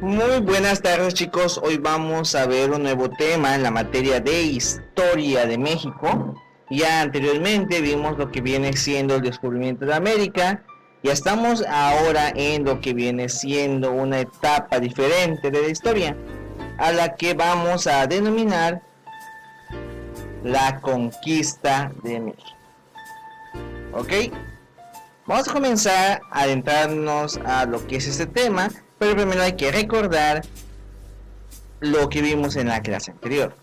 Muy buenas tardes, chicos. Hoy vamos a ver un nuevo tema en la materia de historia de México. Ya anteriormente vimos lo que viene siendo el descubrimiento de América. Ya estamos ahora en lo que viene siendo una etapa diferente de la historia, a la que vamos a denominar la conquista de México. ¿Ok? Vamos a comenzar a adentrarnos a lo que es este tema, pero primero hay que recordar lo que vimos en la clase anterior.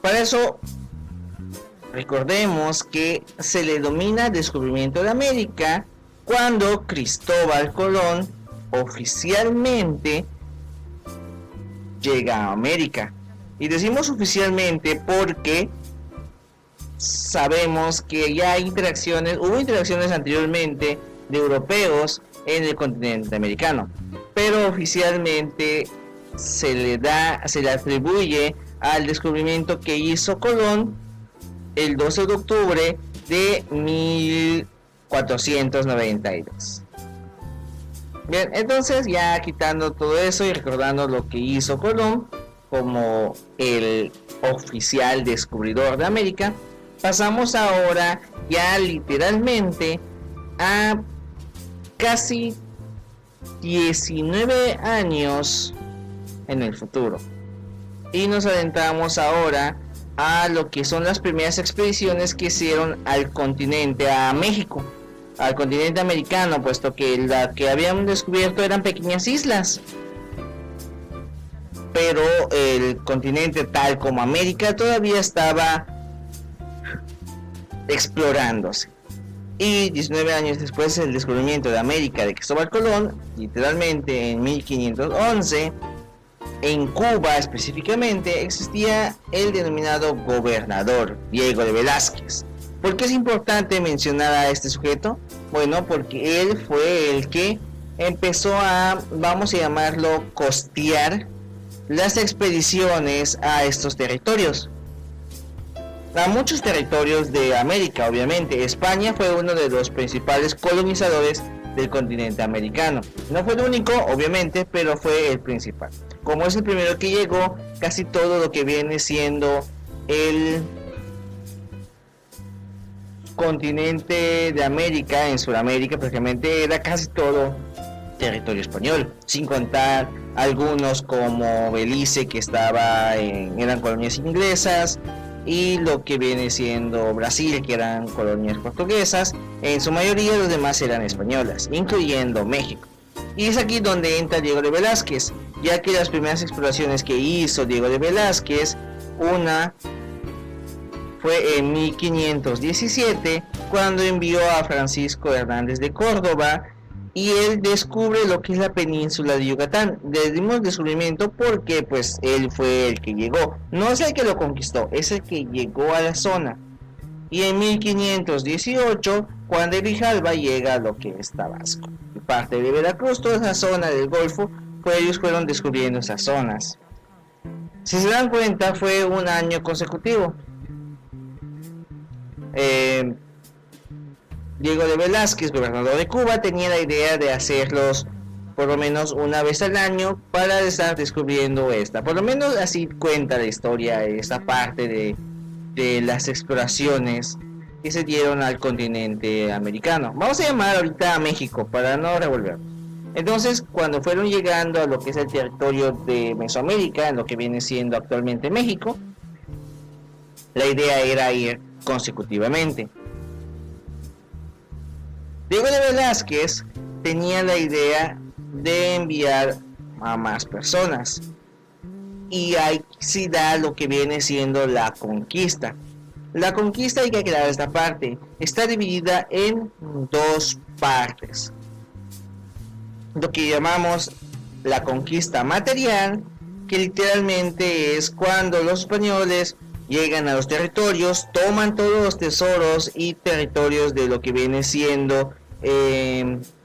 Para eso, recordemos que se le denomina descubrimiento de América cuando Cristóbal Colón oficialmente llega a América. Y decimos oficialmente porque sabemos que ya hay hubo interacciones anteriormente de europeos en el continente americano, pero oficialmente se le atribuye al descubrimiento que hizo Colón el 12 de octubre de 1492. Bien, entonces ya quitando todo eso y recordando lo que hizo Colón como el oficial descubridor de América, pasamos ahora ya literalmente a casi 19 años en el futuro. Y nos adentramos ahora a lo que son las primeras expediciones que hicieron al continente, a México, al continente americano, puesto que la que habían descubierto eran pequeñas islas. Pero el continente tal como América todavía estaba explorándose. Y 19 años después del descubrimiento de América de Cristóbal Colón, literalmente en 1511, en Cuba específicamente existía el denominado gobernador Diego de Velázquez. ¿Por qué es importante mencionar a este sujeto? Bueno, porque él fue el que empezó a, vamos a llamarlo, costear las expediciones a estos territorios. A muchos territorios de América, obviamente. España fue uno de los principales colonizadores del continente americano. No fue el único, obviamente, pero fue el principal. Como es el primero que llegó, casi todo lo que viene siendo el continente de América, en Sudamérica prácticamente, era casi todo territorio español, sin contar algunos como Belice, que eran colonias inglesas, y lo que viene siendo Brasil, que eran colonias portuguesas. En su mayoría los demás eran españolas, incluyendo México. Y es aquí donde entra Diego de Velázquez, ya que las primeras exploraciones que hizo Diego de Velázquez, una fue en 1517, cuando envió a Francisco Hernández de Córdoba, y él descubre lo que es la península de Yucatán. Le dimos descubrimiento porque pues él fue el que llegó, no es el que lo conquistó, es el que llegó a la zona. Y en 1518, Juan de Grijalva llega a lo que es Tabasco, y parte de Veracruz, toda esa zona del Golfo, pues ellos fueron descubriendo esas zonas. Si se dan cuenta, fue un año consecutivo. Diego de Velázquez, gobernador de Cuba, tenía la idea de hacerlos por lo menos una vez al año para estar descubriendo esta. Por lo menos así cuenta la historia, esta parte de las exploraciones que se dieron al continente americano. Vamos a llamar ahorita a México para no revolvernos. Entonces, cuando fueron llegando a lo que es el territorio de Mesoamérica, en lo que viene siendo actualmente México, la idea era ir consecutivamente. Diego de Velázquez tenía la idea de enviar a más personas, y ahí sí da lo que viene siendo la conquista. La conquista, hay que aclarar esta parte, está dividida en dos partes. Lo que llamamos la conquista material, que literalmente es cuando los españoles llegan a los territorios, toman todos los tesoros y territorios de lo que viene siendo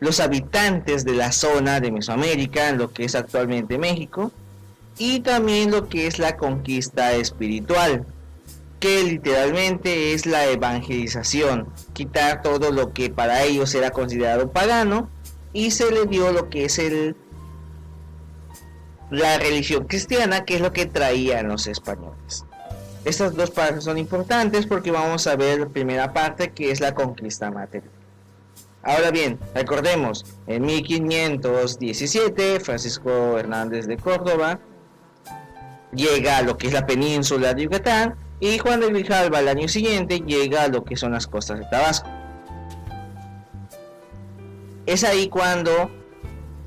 los habitantes de la zona de Mesoamérica, lo que es actualmente México, y también lo que es la conquista espiritual, que literalmente es la evangelización, quitar todo lo que para ellos era considerado pagano, y se le dio lo que es la religión cristiana, que es lo que traían los españoles. Estas dos partes son importantes porque vamos a ver la primera parte, que es la conquista material. Ahora bien, recordemos, en 1517 Francisco Hernández de Córdoba llega a lo que es la península de Yucatán, y Juan de Grijalva al año siguiente llega a lo que son las costas de Tabasco. Es ahí cuando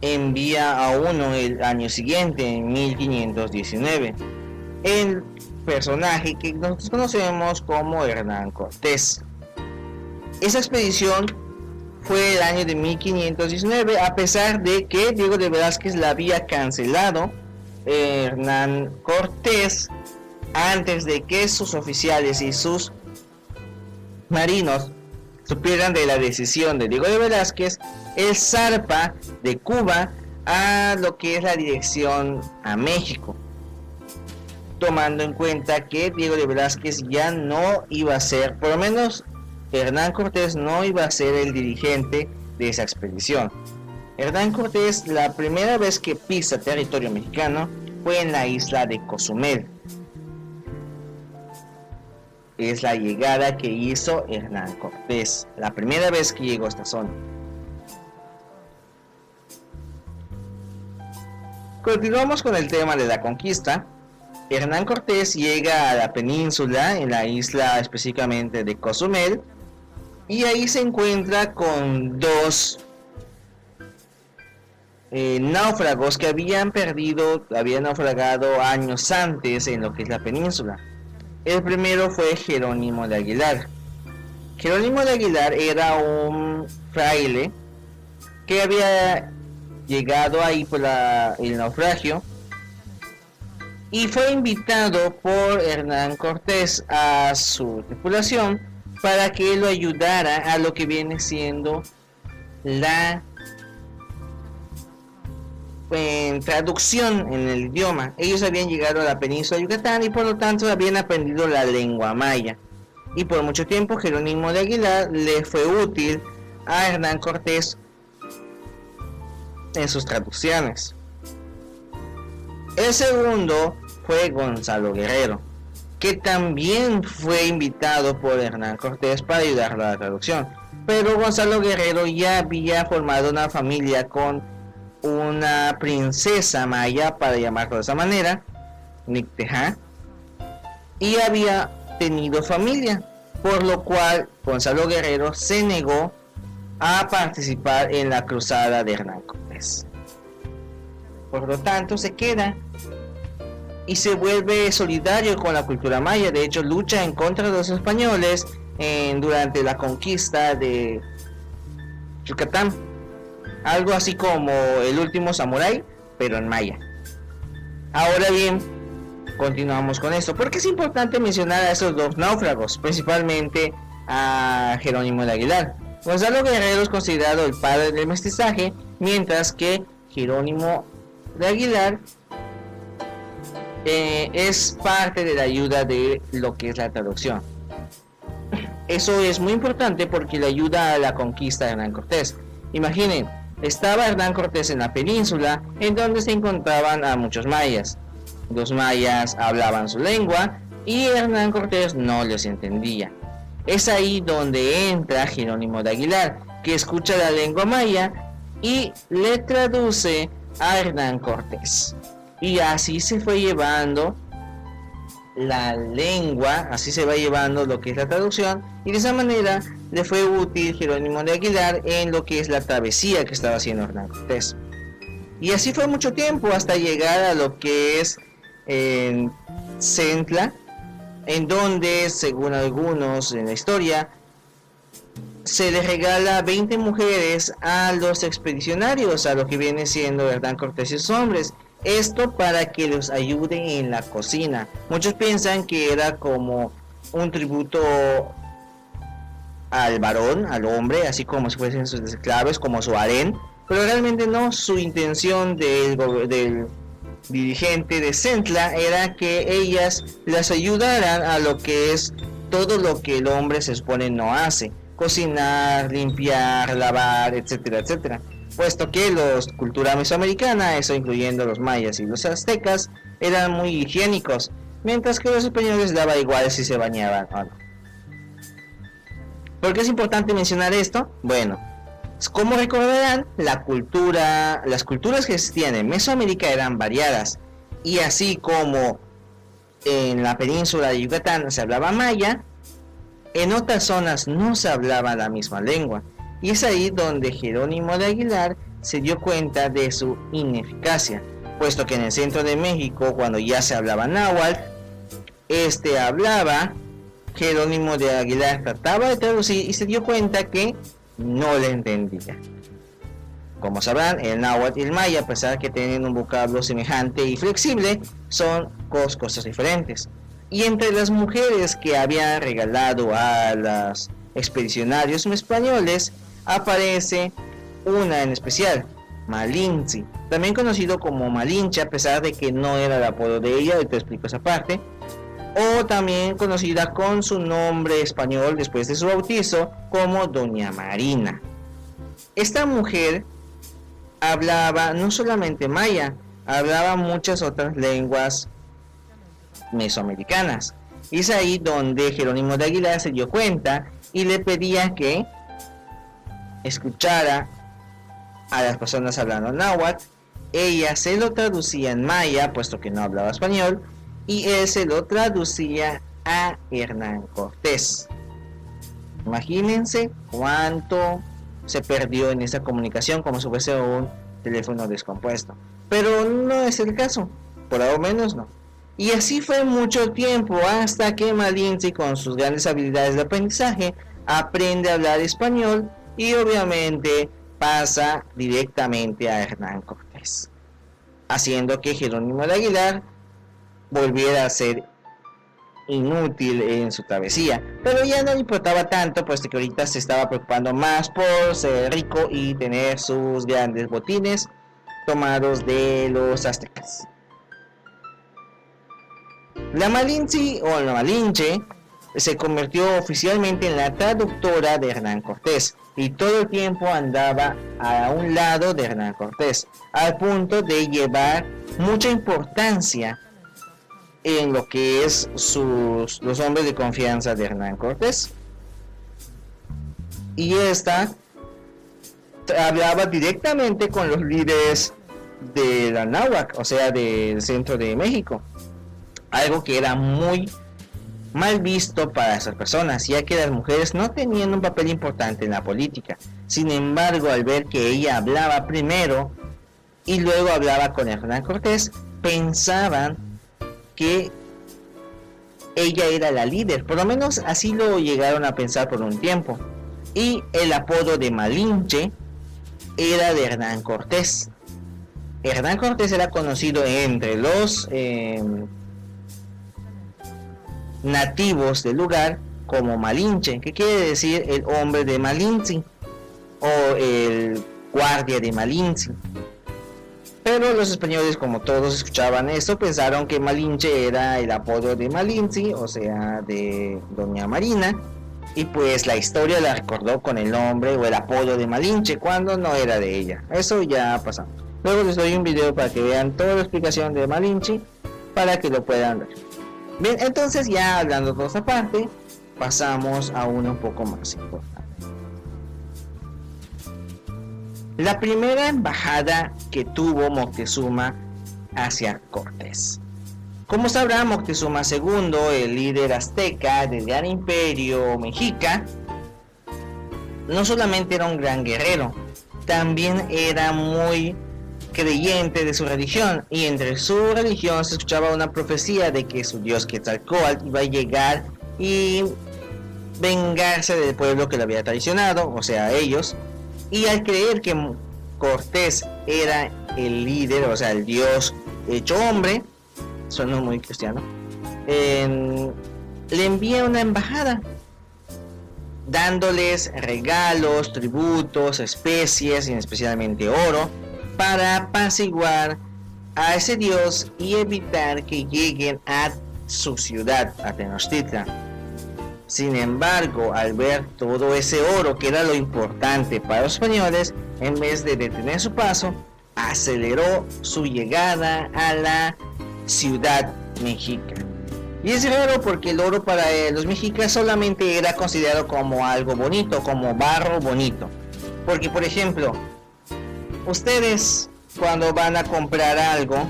envía a uno el año siguiente, en 1519, el personaje que nosotros conocemos como Hernán Cortés. Esa expedición fue el año de 1519, a pesar de que Diego de Velázquez la había cancelado. Hernán Cortés, antes de que sus oficiales y sus marinos supieran de la decisión de Diego de Velázquez, él zarpa de Cuba a lo que es la dirección a México, tomando en cuenta que Diego de Velázquez ya no iba a ser, por lo menos Hernán Cortés no iba a ser el dirigente de esa expedición. Hernán Cortés, la primera vez que pisa territorio mexicano fue en la isla de Cozumel. Es la llegada que hizo Hernán Cortés, la primera vez que llegó a esta zona. Continuamos con el tema de la conquista. Hernán Cortés llega a la península, en la isla específicamente de Cozumel, y ahí se encuentra con dos náufragos que habían naufragado años antes en lo que es la península. El primero fue Jerónimo de Aguilar. Jerónimo de Aguilar era un fraile que había llegado ahí por el naufragio y fue invitado por Hernán Cortés a su tripulación para que lo ayudara a lo que viene siendo la traducción en el idioma. Ellos habían llegado a la península de Yucatán y por lo tanto habían aprendido la lengua maya, y por mucho tiempo Jerónimo de Aguilar le fue útil a Hernán Cortés en sus traducciones. El segundo fue Gonzalo Guerrero, que también fue invitado por Hernán Cortés para ayudarlo a la traducción, pero Gonzalo Guerrero ya había formado una familia con una princesa maya, para llamarlo de esa manera, Nicteja, y había tenido familia, por lo cual Gonzalo Guerrero se negó a participar en la cruzada de Hernán Cortés. Por lo tanto, se queda y se vuelve solidario con la cultura maya. De hecho, lucha en contra de los españoles durante la conquista de Yucatán. Algo así como el último samurái, pero en maya. Ahora bien, continuamos con esto, porque es importante mencionar a esos dos náufragos, principalmente a Jerónimo de Aguilar. Gonzalo Guerrero es considerado el padre del mestizaje, mientras que Jerónimo de Aguilar es parte de la ayuda de lo que es la traducción. Eso es muy importante porque le ayuda a la conquista de Hernán Cortés. Imaginen, estaba Hernán Cortés en la península, en donde se encontraban a muchos mayas. Los mayas hablaban su lengua y Hernán Cortés no les entendía. Es ahí donde entra Jerónimo de Aguilar, que escucha la lengua maya y le traduce a Hernán Cortés. Y así se fue llevando la lengua, así se va llevando lo que es la traducción, y de esa manera le fue útil Jerónimo de Aguilar en lo que es la travesía que estaba haciendo Hernán Cortés. Y así fue mucho tiempo hasta llegar a lo que es Centla, en donde, según algunos en la historia, se les regala 20 mujeres a los expedicionarios, a lo que viene siendo Hernán Cortés y sus hombres. Esto para que los ayuden en la cocina. Muchos piensan que era como un tributo al varón, al hombre, así como si fuesen sus esclavos, como su harén, pero realmente no. Su intención del dirigente de Centla era que ellas las ayudaran a lo que es todo lo que el hombre se supone no hace: cocinar, limpiar, lavar, etcétera, etcétera. puesto que la cultura mesoamericana, eso incluyendo los mayas y los aztecas, eran muy higiénicos, mientras que los españoles daba igual si se bañaban o no. ¿Por qué es importante mencionar esto? Bueno, como recordarán, las culturas que existían en Mesoamérica eran variadas, y así como en la península de Yucatán se hablaba maya, en otras zonas no se hablaba la misma lengua, y es ahí donde Jerónimo de Aguilar se dio cuenta de su ineficacia, puesto que en el centro de México, cuando ya se hablaba náhuatl, hablaba, Jerónimo de Aguilar trataba de traducir y se dio cuenta que no le entendía. Como sabrán, el náhuatl y el maya, a pesar de que tienen un vocablo semejante y flexible, son cosas diferentes. Y entre las mujeres que habían regalado a los expedicionarios españoles, aparece una en especial, Malinche, también conocido como Malinche, a pesar de que no era el apodo de ella, te explico esa parte, o también conocida con su nombre español después de su bautizo como Doña Marina. Esta mujer hablaba no solamente maya, hablaba muchas otras lenguas mesoamericanas. Y es ahí donde Jerónimo de Aguilar se dio cuenta y le pedía que escuchara a las personas hablando náhuatl. Ella se lo traducía en maya, puesto que no hablaba español, y él se lo traducía a Hernán Cortés. Imagínense cuánto se perdió en esa comunicación, como si fuese un teléfono descompuesto. Pero no es el caso, por lo menos no. Y así fue mucho tiempo hasta que Malinche, con sus grandes habilidades de aprendizaje, aprende a hablar español y obviamente pasa directamente a Hernán Cortés, haciendo que Jerónimo de Aguilar volviera a ser inútil en su travesía, pero ya no le importaba tanto, puesto que ahorita se estaba preocupando más por ser rico y tener sus grandes botines tomados de los aztecas. La Malinche o la Malinche se convirtió oficialmente en la traductora de Hernán Cortés y todo el tiempo andaba a un lado de Hernán Cortés, al punto de llevar mucha importancia en lo que es los hombres de confianza de Hernán Cortés. Y esta hablaba directamente con los líderes de la náhuatl, o sea, del centro de México, algo que era muy mal visto para esas personas, ya que las mujeres no tenían un papel importante en la política. Sin embargo, al ver que ella hablaba primero y luego hablaba con Hernán Cortés, pensaban que ella era la líder, por lo menos así lo llegaron a pensar por un tiempo. Y el apodo de Malinche era de Hernán Cortés. Hernán Cortés era conocido entre los nativos del lugar como Malinche, que quiere decir el hombre de Malinche o el guardia de Malinche. Pero los españoles, como todos escuchaban esto, pensaron que Malinche era el apodo de Malinche, o sea, de Doña Marina, y pues la historia la recordó con el nombre o el apodo de Malinche cuando no era de ella. Eso ya pasamos. Luego les doy un video para que vean toda la explicación de Malinche para que lo puedan ver. Bien, entonces ya hablando de esta parte, pasamos a una un poco más importante. La primera embajada que tuvo Moctezuma hacia Cortés. Como sabrá, Moctezuma II, el líder azteca del gran imperio mexica, no solamente era un gran guerrero, también era muy creyente de su religión, y entre su religión se escuchaba una profecía de que su dios Quetzalcóatl iba a llegar y vengarse del pueblo que lo había traicionado, o sea, ellos. Y al creer que Cortés era el líder, o sea, el dios hecho hombre, suena muy cristiano, le envía una embajada dándoles regalos, tributos, especies y especialmente oro para apaciguar a ese dios y evitar que lleguen a su ciudad, a Tenochtitlan. Sin embargo, al ver todo ese oro que era lo importante para los españoles, en vez de detener su paso, aceleró su llegada a la ciudad mexica. Y es raro porque el oro para los mexicas solamente era considerado como algo bonito, como barro bonito. Porque, por ejemplo, ustedes cuando van a comprar algo,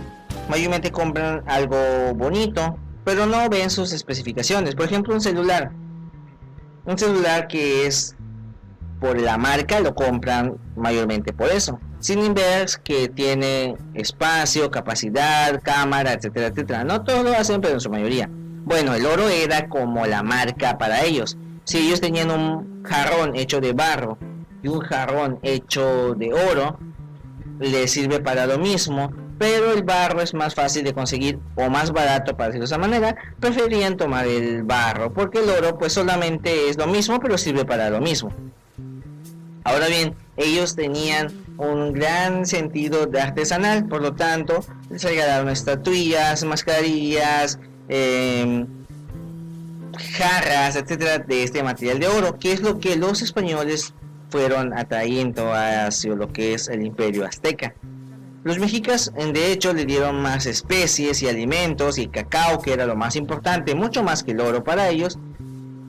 mayormente compran algo bonito, pero no ven sus especificaciones. Por ejemplo, un celular. Un celular que es por la marca, lo compran mayormente por eso. Sin ver que tiene espacio, capacidad, cámara, etcétera, etcétera. No todos lo hacen, pero en su mayoría. Bueno, el oro era como la marca para ellos. Si ellos tenían un jarrón hecho de barro y un jarrón hecho de oro, les sirve para lo mismo, pero el barro es más fácil de conseguir o más barato, para decirlo de esa manera. Preferían tomar el barro porque el oro pues solamente es lo mismo, pero sirve para lo mismo. Ahora bien, ellos tenían un gran sentido de artesanal, por lo tanto les regalaron estatuillas, mascarillas, jarras, etcétera, de este material de oro, que es lo que los españoles fueron atrayendo hacia lo que es el imperio azteca. Los mexicas de hecho le dieron más especies y alimentos y cacao, que era lo más importante, mucho más que el oro para ellos,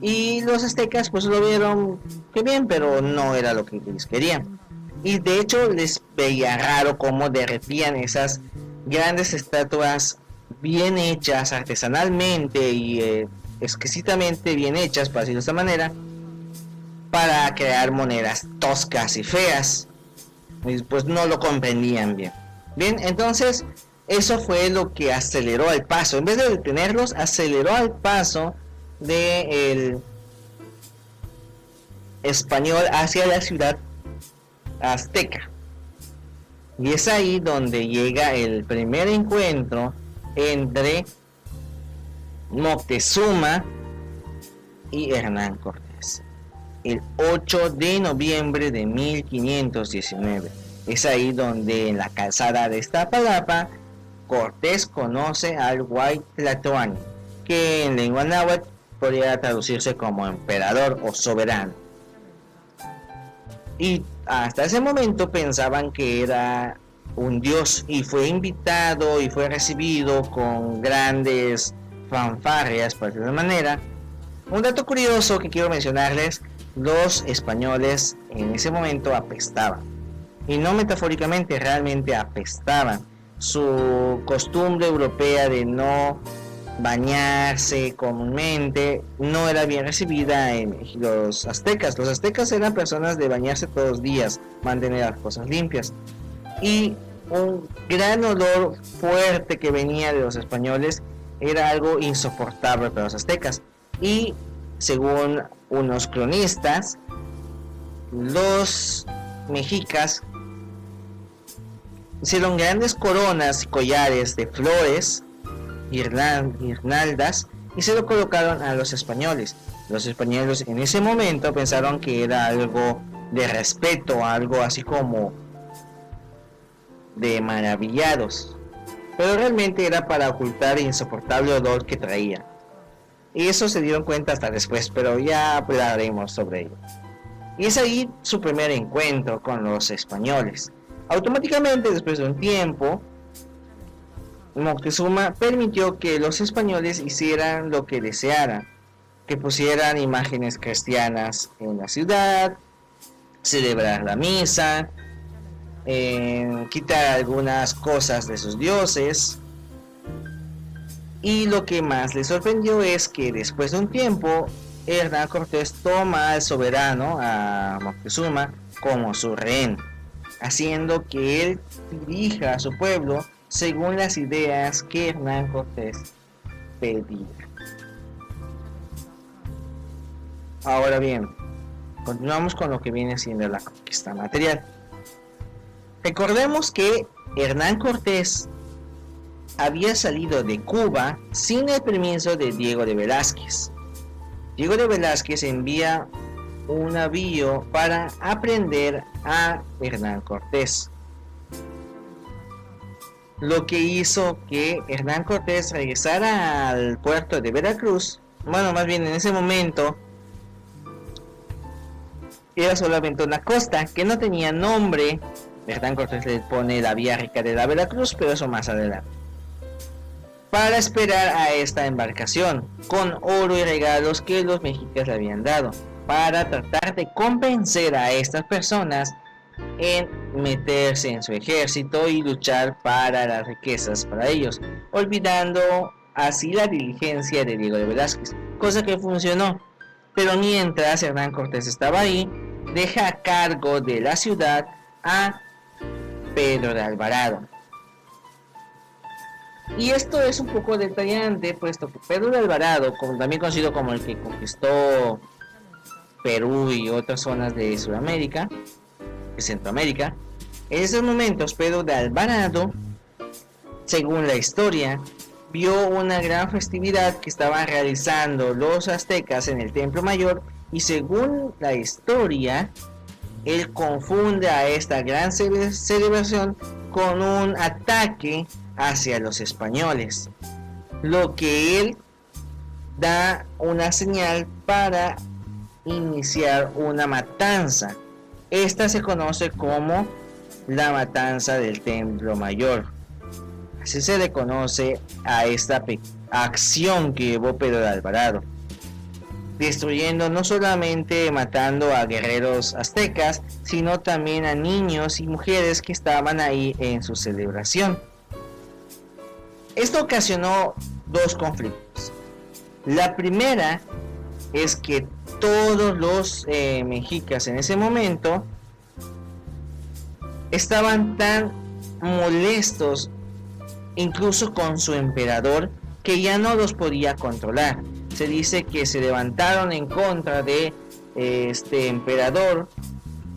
y los aztecas pues lo vieron que bien, pero no era lo que ellos querían. Y de hecho les veía raro cómo derretían esas grandes estatuas bien hechas artesanalmente y exquisitamente bien hechas, para decirlo de esta manera, para crear monedas toscas y feas. Y pues no lo comprendían bien. Bien, entonces eso fue lo que aceleró el paso. En vez de detenerlos, aceleró el paso del español hacia la ciudad azteca. Y es ahí donde llega el primer encuentro entre Moctezuma y Hernán Cortés, el 8 de noviembre de 1519. Es ahí donde en la calzada de Iztapalapa Cortés conoce al Huayna Tlatoani, que en lengua náhuatl podría traducirse como emperador o soberano. Y hasta ese momento pensaban que era un dios, y fue invitado y fue recibido con grandes fanfarrias, por decirlo de manera. Un dato curioso que quiero mencionarles: los españoles en ese momento apestaban, y no metafóricamente, realmente apestaban. Su costumbre europea de no bañarse comúnmente no era bien recibida en los aztecas. Los aztecas eran personas de bañarse todos los días, mantener las cosas limpias, y un gran olor fuerte que venía de los españoles era algo insoportable para los aztecas. Y según unos cronistas, los mexicas hicieron grandes coronas y collares de flores, guirnaldas, y se lo colocaron a los españoles. Los españoles en ese momento pensaron que era algo de respeto, algo así como de maravillados, pero realmente era para ocultar el insoportable olor que traía. Y eso se dieron cuenta hasta después, pero ya hablaremos sobre ello. Y es ahí su primer encuentro con los españoles. Automáticamente, después de un tiempo, Moctezuma permitió que los españoles hicieran lo que desearan, que pusieran imágenes cristianas en la ciudad, celebrar la misa, quitar algunas cosas de sus dioses. Y lo que más les sorprendió es que después de un tiempo, Hernán Cortés toma al soberano, a Moctezuma, como su rehén, haciendo que él dirija a su pueblo según las ideas que Hernán Cortés pedía. Ahora bien, continuamos con lo que viene siendo la conquista material. Recordemos que Hernán Cortés había salido de Cuba sin el permiso de Diego de Velázquez. Diego de Velázquez envía un navío para aprender a Hernán Cortés, lo que hizo que Hernán Cortés regresara al puerto de Veracruz bueno, más bien en ese momento era solamente una costa que no tenía nombre. Hernán Cortés le pone la vía rica de la Veracruz, pero eso más adelante. Para esperar a esta embarcación, con oro y regalos que los mexicas le habían dado, para tratar de convencer a estas personas en meterse en su ejército y luchar para las riquezas para ellos, olvidando así la diligencia de Diego de Velázquez, cosa que funcionó. Pero mientras Hernán Cortés estaba ahí, deja a cargo de la ciudad a Pedro de Alvarado. Y esto es un poco detallante, puesto que Pedro de Alvarado, también conocido como el que conquistó Perú y otras zonas de Sudamérica, de Centroamérica, en esos momentos Pedro de Alvarado, según la historia, vio una gran festividad que estaban realizando los aztecas en el Templo Mayor, y según la historia, él confunde a esta gran celebración con un ataque hacia los españoles, lo que él da una señal para iniciar una matanza. Esta se conoce como la matanza del Templo Mayor. Así se le conoce a esta acción que llevó Pedro de Alvarado, destruyendo, no solamente matando a guerreros aztecas, sino también a niños y mujeres que estaban ahí en su celebración. Esto ocasionó dos conflictos. La primera es que todos los mexicas en ese momento estaban tan molestos, incluso con su emperador, que ya no los podía controlar. Se dice que se levantaron en contra de este emperador,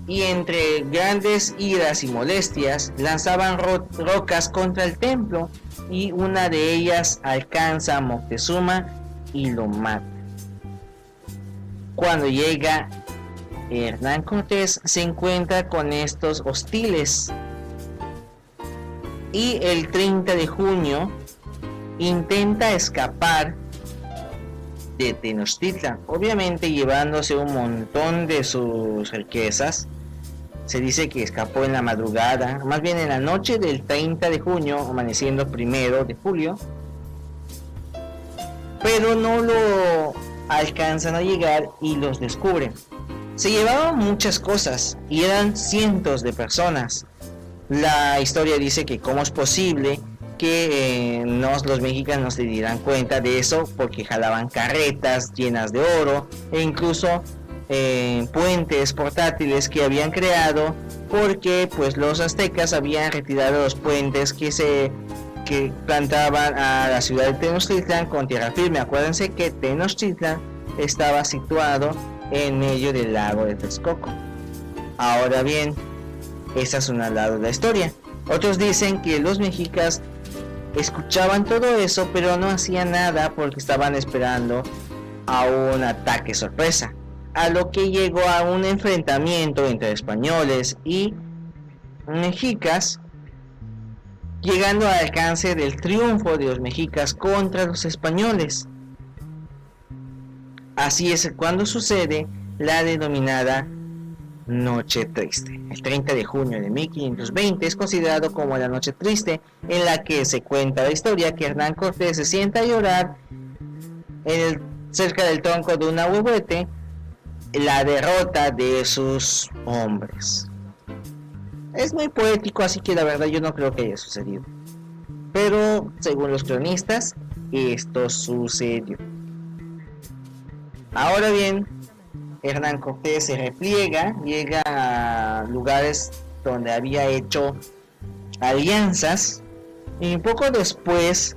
y entre grandes iras y molestias lanzaban rocas contra el templo, y una de ellas alcanza a Moctezuma y lo mata. Cuando llega Hernán Cortés, se encuentra con estos hostiles, y el 30 de junio intenta escapar de Tenochtitlan, obviamente llevándose un montón de sus riquezas. Se dice que escapó en la madrugada, más bien en la noche del 30 de junio, amaneciendo 1 de julio, pero no lo alcanzan a llegar y los descubren. Se llevaban muchas cosas y eran cientos de personas. La historia dice que cómo es posible que los mexicanos se dieran cuenta de eso, porque jalaban carretas llenas de oro e incluso puentes portátiles que habían creado, porque pues los aztecas habían retirado los puentes que plantaban a la ciudad de Tenochtitlan con tierra firme. Acuérdense que Tenochtitlan estaba situado en medio del lago de Texcoco. Ahora bien, esa es una lado de la historia. Otros dicen que los mexicas escuchaban todo eso, pero no hacían nada porque estaban esperando a un ataque sorpresa, a lo que llegó a un enfrentamiento entre españoles y mexicas, llegando al alcance del triunfo de los mexicas contra los españoles. Así es cuando sucede la denominada Noche Triste. El 30 de junio de 1520 es considerado como la Noche Triste, en la que se cuenta la historia que Hernán Cortés se sienta a llorar cerca del tronco de un ahuehuete la derrota de sus hombres. Es muy poético, así que la verdad yo no creo que haya sucedido, pero según los cronistas esto sucedió. Ahora bien, Hernán Cortés se repliega, llega a lugares donde había hecho alianzas, y poco después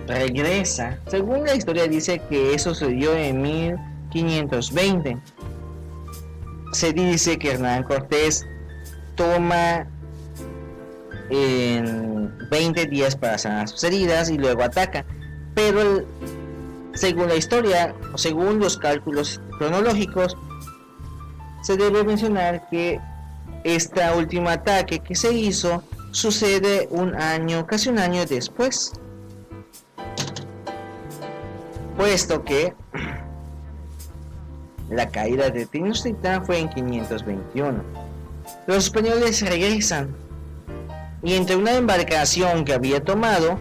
regresa. Según la historia dice que eso sucedió en 1520. Se dice que Hernán Cortés toma en 20 días para sanar sus heridas y luego ataca, pero según la historia, según los cálculos cronológicos, se debe mencionar que este último ataque que se hizo sucede casi un año después. puesto que la caída de Tenochtitlán fue en 521. Los españoles regresan y entre una embarcación que había tomado,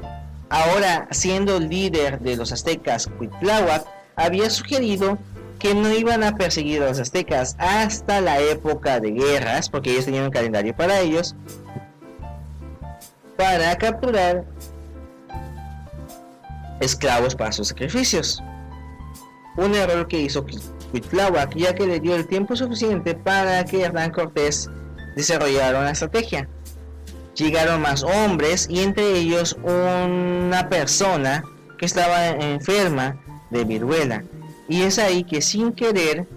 ahora siendo líder de los aztecas, Cuitláhuac, había sugerido que no iban a perseguir a los aztecas hasta la época de guerras, porque ellos tenían un calendario para ellos, para capturar esclavos para sus sacrificios. Un error que hizo Cuitláhuac, ya que le dio el tiempo suficiente para que Hernán Cortés desarrollara una estrategia. Llegaron más hombres y entre ellos una persona que estaba enferma de viruela, y es ahí que sin querer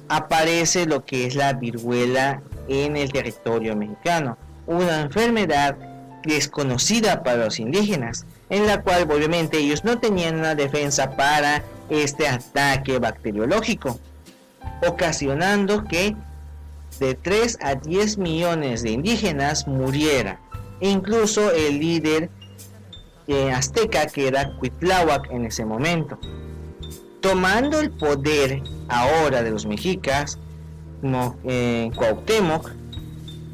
aparece lo que es la viruela en el territorio mexicano, una enfermedad desconocida para los indígenas, en la cual obviamente ellos no tenían una defensa para este ataque bacteriológico, ocasionando que de 3 a 10 millones de indígenas murieran. E incluso el líder azteca, que era Cuitláhuac en ese momento, tomando el poder ahora de los mexicas, Cuauhtémoc,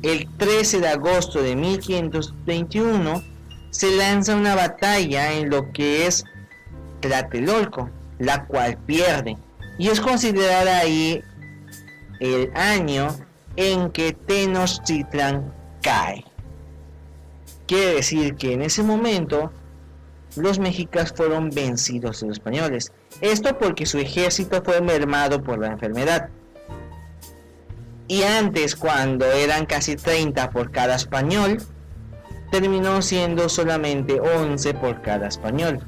el 13 de agosto de 1521 se lanza una batalla en lo que es Tlatelolco, la cual pierde, y es considerada ahí el año en que Tenochtitlán cae. Quiere decir que en ese momento los mexicas fueron vencidos de los españoles. Esto porque su ejército fue mermado por la enfermedad. Y antes, cuando eran casi 30 por cada español, terminó siendo solamente 11 por cada español.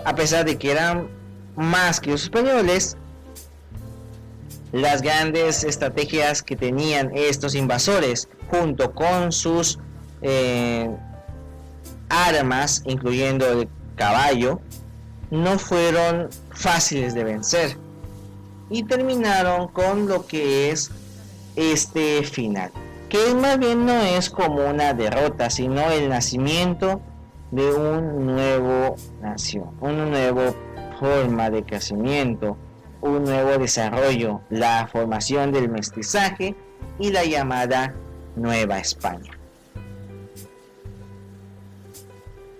A pesar de que eran más que los españoles, las grandes estrategias que tenían estos invasores, junto con sus armas, incluyendo el caballo, no fueron fáciles de vencer y terminaron con lo que es este final, que más bien no es como una derrota, sino el nacimiento de un nuevo nación, una nueva forma de crecimiento, un nuevo desarrollo, la formación del mestizaje y la llamada Nueva España.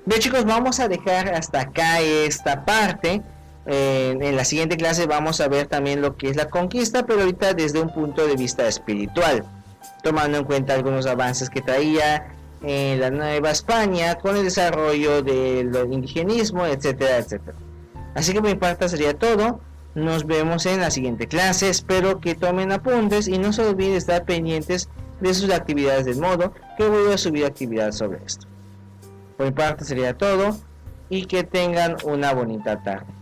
Bien, chicos, vamos a dejar hasta acá esta parte. En la siguiente clase vamos a ver también lo que es la conquista, pero ahorita desde un punto de vista espiritual, tomando en cuenta algunos avances que traía la Nueva España con el desarrollo del indigenismo, etcétera, etcétera. Así que por mi parte sería todo. Nos vemos en la siguiente clase. Espero que tomen apuntes y no se olviden estar pendientes de sus actividades del modo, que voy a subir actividades sobre esto. Por mi parte sería todo y que tengan una bonita tarde.